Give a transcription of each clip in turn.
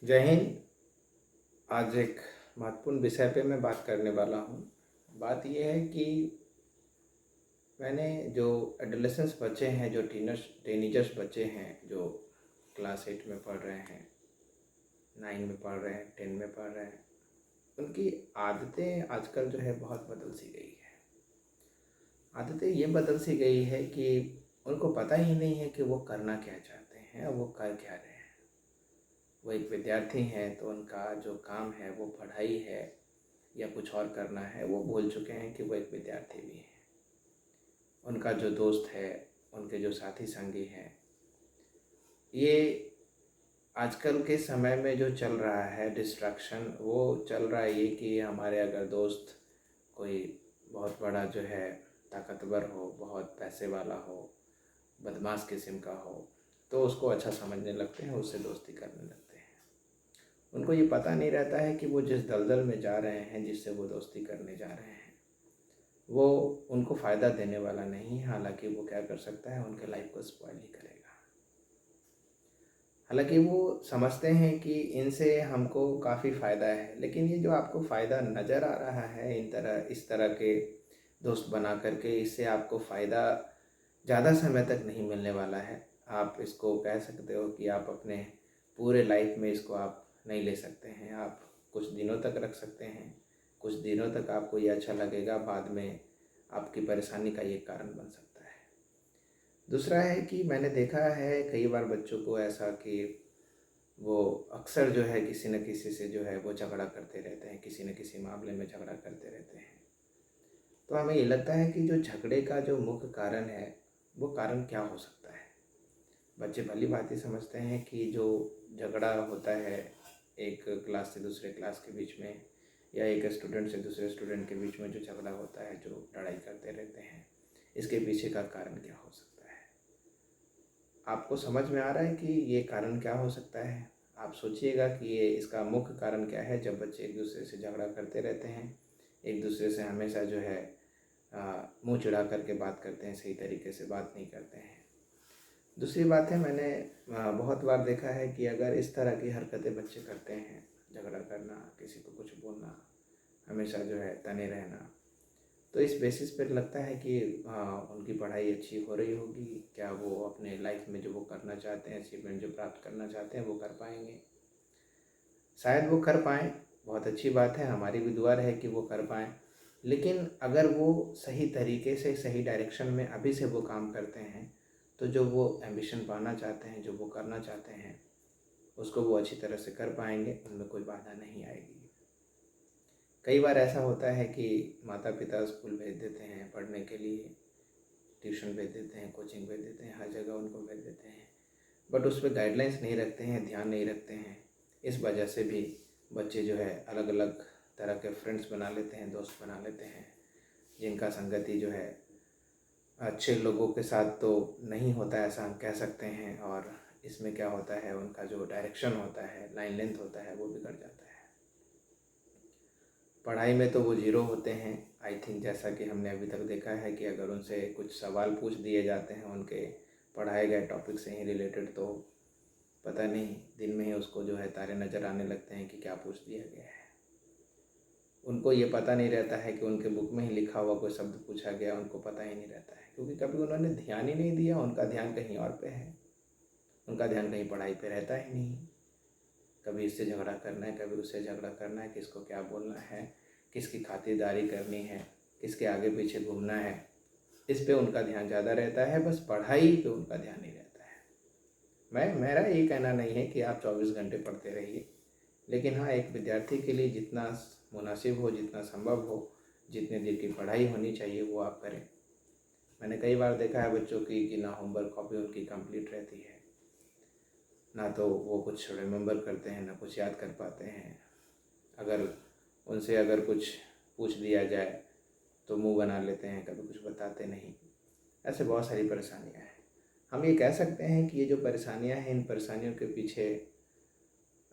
जय हिंद। आज एक महत्वपूर्ण विषय पे मैं बात करने वाला हूँ। बात यह है कि मैंने जो एडोलेसेंस बच्चे हैं, जो टीनेजर्स बच्चे हैं, जो क्लास 8 में पढ़ रहे हैं, 9 में पढ़ रहे हैं, 10 में पढ़ रहे हैं, उनकी आदतें आजकल जो है बहुत बदल सी गई है। आदतें ये बदल सी गई है कि उनको पता ही नहीं है कि वो करना क्या चाहते हैं और वो कर क्या रहे हैं। वो एक विद्यार्थी हैं तो उनका जो काम है वो पढ़ाई है या कुछ और करना है, वो भूल चुके हैं कि वो एक विद्यार्थी भी हैं। उनका जो दोस्त है, उनके जो साथी संगी हैं, ये आजकल के समय में जो चल रहा है डिस्ट्रैक्शन, वो चल रहा है ये कि हमारे अगर दोस्त कोई बहुत बड़ा जो है ताकतवर हो, बहुत पैसे वाला हो, बदमाश किस्म का हो, तो उसको अच्छा समझने लगते हैं, उससे दोस्ती करने लगते हैं। उनको ये पता नहीं रहता है कि वो जिस दलदल में जा रहे हैं, जिससे वो दोस्ती करने जा रहे हैं, वो उनको फ़ायदा देने वाला नहीं है। हालांकि वो क्या कर सकता है, उनके लाइफ को स्पॉइल ही करेगा। हालांकि वो समझते हैं कि इनसे हमको काफ़ी फ़ायदा है, लेकिन ये जो आपको फ़ायदा नज़र आ रहा है इस तरह के दोस्त बना करके, इससे आपको फ़ायदा ज़्यादा समय तक नहीं मिलने वाला है। आप इसको कह सकते हो कि आप अपने पूरे लाइफ में इसको आप नहीं ले सकते हैं। आप कुछ दिनों तक रख सकते हैं, कुछ दिनों तक आपको ये अच्छा लगेगा, बाद में आपकी परेशानी का ये कारण बन सकता है। दूसरा है कि मैंने देखा है कई बार बच्चों को ऐसा कि वो अक्सर जो है किसी न किसी से जो है वो झगड़ा करते रहते हैं, किसी न किसी मामले में झगड़ा करते रहते हैं। तो हमें ये लगता है कि जो झगड़े का जो मुख्य कारण है, वो कारण क्या हो सकता है। बच्चे भली भांति समझते हैं कि जो झगड़ा होता है एक क्लास से दूसरे क्लास के बीच में, या एक स्टूडेंट से दूसरे स्टूडेंट के बीच में जो झगड़ा होता है, जो लड़ाई करते रहते हैं, इसके पीछे का कारण क्या हो सकता है। आपको समझ में आ रहा है कि ये कारण क्या हो सकता है। आप सोचिएगा कि ये इसका मुख्य कारण क्या है। जब बच्चे एक दूसरे से झगड़ा करते रहते हैं, एक दूसरे से हमेशा जो है मुंह चिढ़ा करके बात करते हैं, सही तरीके से बात नहीं करते हैं। दूसरी बात है, मैंने बहुत बार देखा है कि अगर इस तरह की हरकतें बच्चे करते हैं, झगड़ा करना, किसी को कुछ बोलना, हमेशा जो है तने रहना, तो इस बेसिस पर लगता है कि उनकी पढ़ाई अच्छी हो रही होगी, क्या वो अपने लाइफ में जो वो करना चाहते हैं, अचीवमेंट जो प्राप्त करना चाहते हैं, वो कर पाएंगे। शायद वो कर पाएँ, बहुत अच्छी बात है, हमारी भी दुआ है कि वो कर पाएँ। लेकिन अगर वो सही तरीके से, सही डायरेक्शन में अभी से वो काम करते हैं, तो जो वो एम्बिशन पाना चाहते हैं, जो वो करना चाहते हैं, उसको वो अच्छी तरह से कर पाएंगे, उनमें कोई बाधा नहीं आएगी। कई बार ऐसा होता है कि माता पिता स्कूल भेज देते हैं पढ़ने के लिए, ट्यूशन भेज देते हैं, कोचिंग भेज देते हैं, हर जगह उनको भेज देते हैं, बट उस पर गाइडलाइंस नहीं रखते हैं, ध्यान नहीं रखते हैं। इस वजह से भी बच्चे जो है अलग अलग तरह के फ्रेंड्स बना लेते हैं, दोस्त बना लेते हैं, जिनका संगति जो है अच्छे लोगों के साथ तो नहीं होता है, ऐसा हम कह सकते हैं। और इसमें क्या होता है, उनका जो डायरेक्शन होता है, लाइन लेंथ होता है, वो बिगड़ जाता है। पढ़ाई में तो वो ज़ीरो होते हैं। आई थिंक जैसा कि हमने अभी तक देखा है कि अगर उनसे कुछ सवाल पूछ दिए जाते हैं उनके पढ़ाए गए टॉपिक से ही रिलेटेड, तो पता नहीं दिन में ही उसको जो है तारे नज़र आने लगते हैं कि क्या पूछ दिया गया है। उनको ये पता नहीं रहता है कि उनके बुक में ही लिखा हुआ कोई शब्द पूछा गया, उनको पता ही नहीं रहता है, क्योंकि कभी उन्होंने ध्यान ही नहीं दिया। उनका ध्यान कहीं और पे है, उनका ध्यान कहीं पढ़ाई पे रहता ही नहीं। कभी इससे झगड़ा करना है, कभी उससे झगड़ा करना है, किसको क्या बोलना है, किसकी खातिरदारी करनी है, किसके आगे पीछे घूमना है, इस पे उनका ध्यान ज़्यादा रहता है। बस पढ़ाई पे उनका ध्यान नहीं रहता है। मेरा ये कहना नहीं है कि आप 24 घंटे पढ़ते रहिए, लेकिन हाँ, एक विद्यार्थी के लिए जितना मुनासिब हो, जितना संभव हो, जितने देर की पढ़ाई होनी चाहिए वो आप करें। मैंने कई बार देखा है बच्चों की कि ना होमवर्क कॉपी उनकी कंप्लीट रहती है, ना तो वो कुछ रिमेंबर करते हैं, ना कुछ याद कर पाते हैं। अगर उनसे अगर कुछ पूछ दिया जाए तो मुंह बना लेते हैं, कभी कुछ बताते नहीं। ऐसे बहुत सारी परेशानियां हैं। हम ये कह सकते हैं कि ये जो परेशानियां हैं, इन परेशानियों के पीछे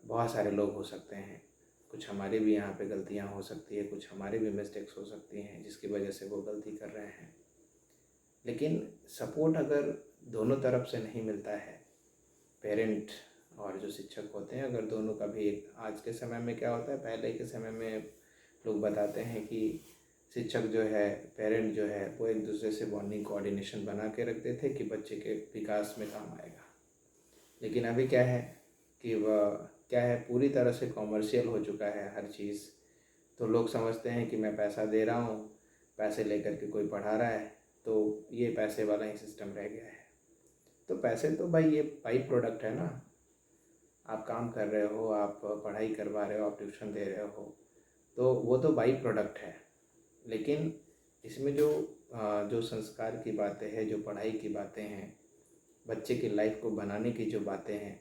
बहुत सारे लोग हो सकते हैं। कुछ हमारी भी यहाँ पे गलतियाँ हो सकती है, कुछ हमारी भी मिस्टेक्स हो सकती हैं जिसकी वजह से वो गलती कर रहे हैं। लेकिन सपोर्ट अगर दोनों तरफ से नहीं मिलता है, पेरेंट और जो शिक्षक होते हैं, अगर दोनों का भी एक, आज के समय में क्या होता है, पहले के समय में लोग बताते हैं कि शिक्षक जो है, पेरेंट जो है, वो एक दूसरे से बॉन्डिंग कोऑर्डिनेशन बना के रखते थे कि बच्चे के विकास में काम आएगा। लेकिन अभी क्या है कि वह क्या है, पूरी तरह से कॉमर्शियल हो चुका है हर चीज़। तो लोग समझते हैं कि मैं पैसा दे रहा हूँ, पैसे लेकर के कोई पढ़ा रहा है, तो ये पैसे वाला ही सिस्टम रह गया है। तो पैसे तो भाई ये बाई प्रोडक्ट है ना, आप काम कर रहे हो, आप पढ़ाई करवा रहे हो, आप ट्यूशन दे रहे हो, तो वो तो बाई प्रोडक्ट है। लेकिन इसमें जो संस्कार की बातें हैं, जो पढ़ाई की बातें हैं, बच्चे की लाइफ को बनाने की जो बातें हैं,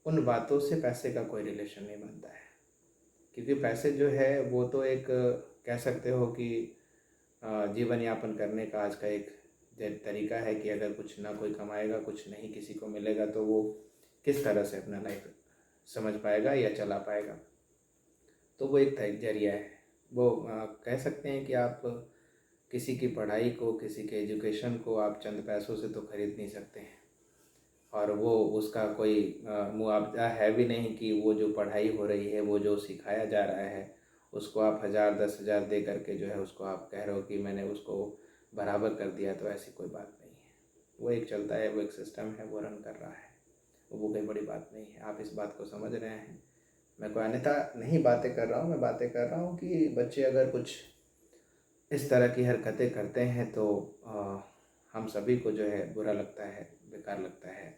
उन बातों से पैसे का कोई रिलेशन नहीं बनता है। क्योंकि पैसे जो है वो तो एक कह सकते हो कि जीवन यापन करने का आज का एक तरीका है कि अगर कुछ ना कोई कमाएगा, कुछ नहीं किसी को मिलेगा, तो वो किस तरह से अपना लाइफ समझ पाएगा या चला पाएगा। तो वो एक जरिया है। वो कह सकते हैं कि आप किसी की पढ़ाई को, किसी के एजुकेशन को आप चंद पैसों से तो खरीद नहीं सकते हैं। और वो उसका कोई मुआवजा है भी नहीं कि वो जो पढ़ाई हो रही है, वो जो सिखाया जा रहा है, उसको आप 1000 10,000 दे करके जो है उसको आप कह रहे हो कि मैंने उसको बराबर कर दिया। तो ऐसी कोई बात नहीं है। वो एक चलता है, वो एक सिस्टम है, वो रन कर रहा है, वो कोई बड़ी बात नहीं है। आप इस बात को समझ रहे हैं। मैं कोई अन्यथा नहीं बातें कर रहा हूँ, मैं बातें कर रहा हूँ कि बच्चे अगर कुछ इस तरह की हरकतें करते हैं तो हम सभी को जो है बुरा लगता है, बेकार लगता है।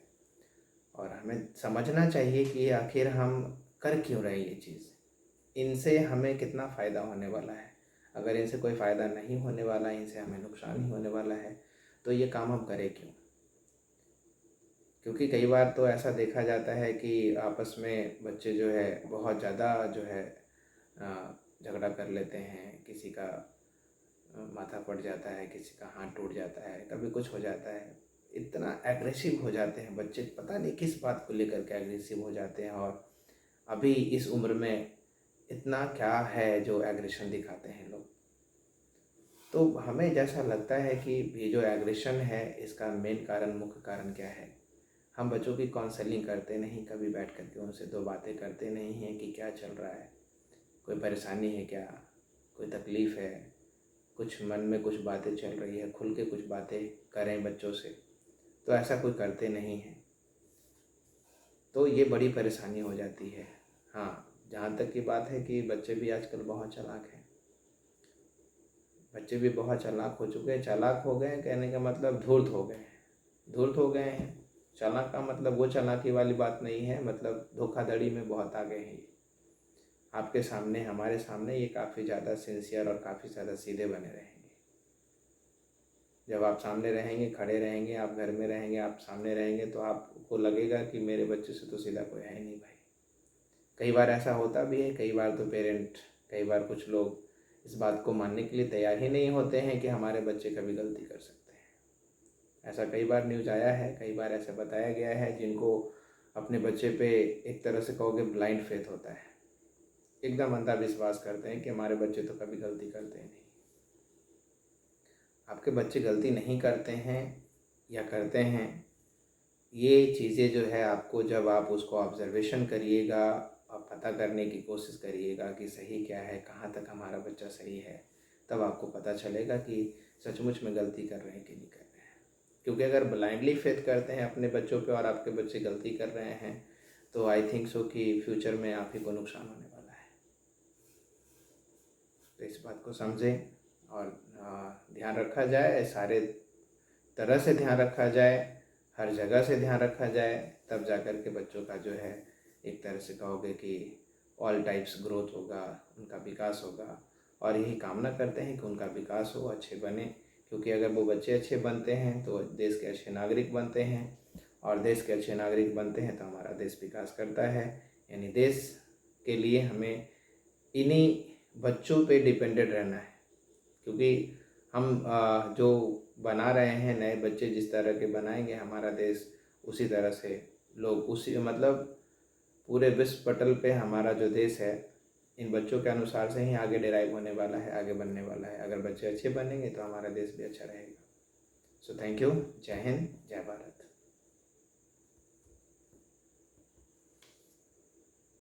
और हमें समझना चाहिए कि आखिर हम कर क्यों रहे हैं ये चीज़, इनसे हमें कितना फ़ायदा होने वाला है। अगर इनसे कोई फ़ायदा नहीं होने वाला है, इनसे हमें नुकसान ही होने वाला है, तो ये काम हम करें क्यों। क्योंकि कई बार तो ऐसा देखा जाता है कि आपस में बच्चे जो है बहुत ज़्यादा जो है झगड़ा कर लेते हैं, किसी का माथा फट जाता है, किसी का हाथ टूट जाता है, कभी कुछ हो जाता है। इतना एग्रेसिव हो जाते हैं बच्चे, पता नहीं किस बात को लेकर के एग्रेसिव हो जाते हैं। और अभी इस उम्र में इतना क्या है जो एग्रेशन दिखाते हैं लोग। तो हमें जैसा लगता है कि ये जो एग्रेशन है, इसका मेन कारण, मुख्य कारण क्या है। हम बच्चों की काउंसलिंग करते नहीं, कभी बैठ करके उनसे दो बातें करते नहीं हैं कि क्या चल रहा है, कोई परेशानी है क्या, कोई तकलीफ़ है, कुछ मन में कुछ बातें चल रही है, खुल के कुछ बातें करें बच्चों से। तो ऐसा कोई करते नहीं है, तो ये बड़ी परेशानी हो जाती है। हाँ, जहाँ तक की बात है कि बच्चे भी आजकल बहुत चालाक हैं। बच्चे भी बहुत चालाक हो चुके हैं। चालाक हो गए हैं कहने का मतलब धूर्त हो गए हैं। धूर्त हो गए हैं, चालाक का मतलब वो चालाकी वाली बात नहीं है, मतलब धोखाधड़ी में बहुत आगे हैं ये। आपके सामने, हमारे सामने ये काफ़ी ज़्यादा सिंसियर और काफ़ी ज़्यादा सीधे बने रहेंगे। जब आप सामने रहेंगे, खड़े रहेंगे, आप घर में रहेंगे, आप सामने रहेंगे, तो आपको लगेगा कि मेरे बच्चे से तो सीधा कोई है नहीं भाई। कई बार ऐसा होता भी है, कई बार तो पेरेंट, कई बार कुछ लोग इस बात को मानने के लिए तैयार ही नहीं होते हैं कि हमारे बच्चे कभी गलती कर सकते हैं। ऐसा कई बार न्यूज़ आया है, कई बार ऐसा बताया गया है, जिनको अपने बच्चे पे एक तरह से कहोगे ब्लाइंड फेथ होता है, एकदम अंधा विश्वास करते हैं कि हमारे बच्चे तो कभी गलती करते ही नहीं। आपके बच्चे गलती नहीं करते हैं या करते हैं, ये चीज़ें जो है आपको, जब आप उसको ऑब्जर्वेशन करिएगा, आप पता करने की कोशिश करिएगा कि सही क्या है, कहाँ तक हमारा बच्चा सही है, तब आपको पता चलेगा कि सचमुच में गलती कर रहे हैं कि नहीं कर रहे हैं। क्योंकि अगर ब्लाइंडली फेथ करते हैं अपने बच्चों पे और आपके बच्चे गलती कर रहे हैं, तो आई थिंक सो कि फ्यूचर में आप ही को नुकसान होने वाला है। तो इस बात को समझें और ध्यान रखा जाए, सारे तरह से ध्यान रखा जाए, हर जगह से ध्यान रखा जाए, तब जाकर के बच्चों का जो है एक तरह से कहोगे कि ऑल टाइप्स ग्रोथ होगा, उनका विकास होगा। और यही कामना करते हैं कि उनका विकास हो, अच्छे बने। क्योंकि अगर वो बच्चे अच्छे बनते हैं तो देश के अच्छे नागरिक बनते हैं, और देश के अच्छे नागरिक बनते हैं तो हमारा देश विकास करता है। यानी देश के लिए हमें इन्हीं बच्चों पे डिपेंडेंट रहना है। क्योंकि हम जो बना रहे हैं, नए बच्चे जिस तरह के बनाएंगे हमारा देश, उसी तरह से लोग, उसी मतलब पूरे विश्व पटल पे हमारा जो देश है, इन बच्चों के अनुसार से ही आगे डिराइव होने वाला है, आगे बनने वाला है। अगर बच्चे अच्छे बनेंगे तो हमारा देश भी अच्छा रहेगा। So thank you. जय हिंद, जय भारत।